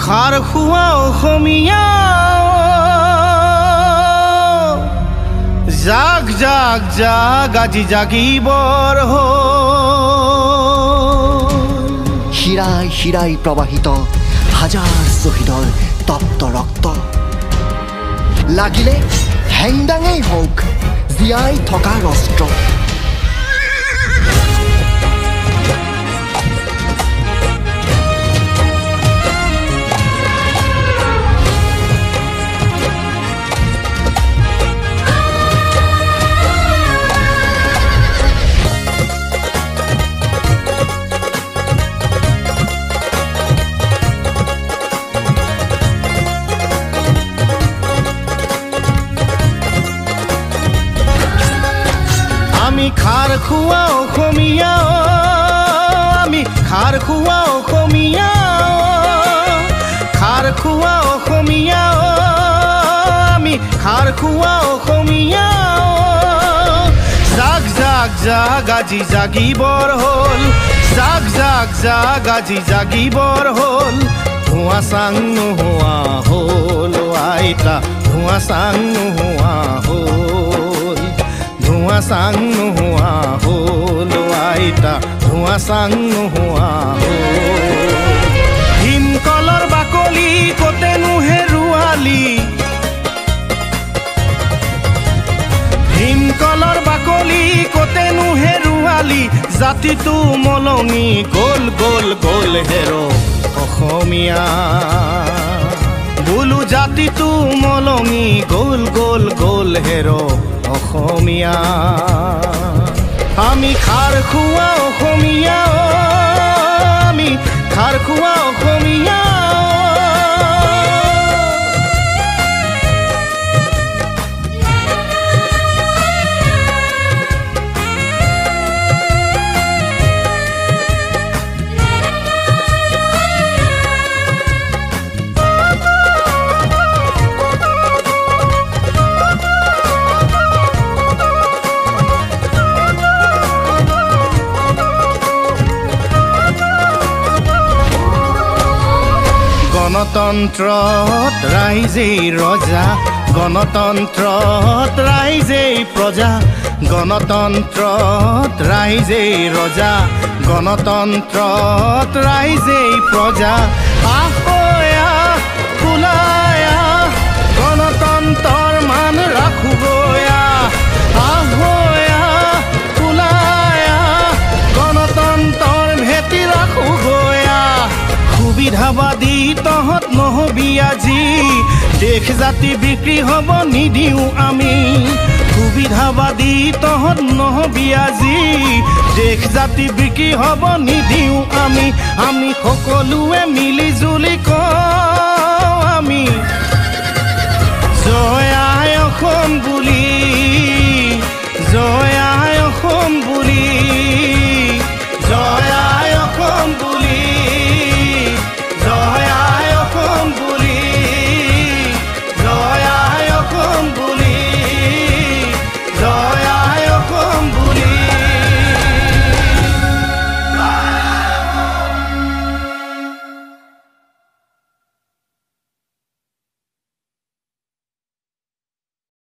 খাৰ খোৱা অসমীয়া জাগ জাগ জাগ আজি জাগিবৰ শিৰাই শিৰাই প্ৰবাহিত হাজাৰ শ্বহীদৰ তপ্ত ৰক্ত লাগিলে হেংদাঙেই হওক জীয়াই থকাৰ অস্ত্ৰ আমি খাৰ খোৱা অসমীয়া আমি খাৰ খোৱা অসমীয়া খাৰ খোৱা অসমীয়া আমি খাৰ খোৱা অসমীয়া জাগ জাগ জাগ আজি জাগিবৰ হ'ল জাগ জাগ জাগ আজি জাগিবৰ হ'ল ধোঁৱা চাং নোহোৱা হ'ল আইতা ধোঁৱা চাং নোহোৱা হ'ল ধোঁৱা চাং নোহোৱা হ'ল আইতা ধোঁৱা চাং নোহোৱা হ'ল ভীমকলৰ বাকলি কতেনো হেৰুৱালি ভীমকলৰ বাকলি কতেনো হেৰুৱালি জাতিটো মলঙি গ'ল গ'ল গ'ল হেৰ অসমীয়া বোলো জাতিটো মলঙি গ'ল গ'ল গ'ল হেৰ অসমীয়া আমি খাৰ খোৱা অসমীয়া আমি খাৰ খোৱা অসমীয়া গণতন্ত্ৰত ৰাইজেই ৰজা গণতন্ত্ৰত ৰাইজেই প্ৰজা গণতন্ত্ৰত ৰাইজেই ৰজা গণতন্ত্ৰত ৰাইজেই প্ৰজা আহয়া কোলায়া গণতন্ত্ৰৰ মান ৰাখোগয়া আহয়া কোলায়া গণতন্ত্ৰৰ ভেটি ৰাখোগয়া সুবিধাবাদী তহঁত নহবি আজি দেশ জাতি বিক্ৰী হ'ব নিদিওঁ আমি সুবিধাবাদী তহঁত নহবি আজি দেশ জাতি বিক্ৰী হ'ব নিদিওঁ আমি আমি সকলোৱে মিলি জুলি কওঁ আমি জয় আই অসম বুলি জয়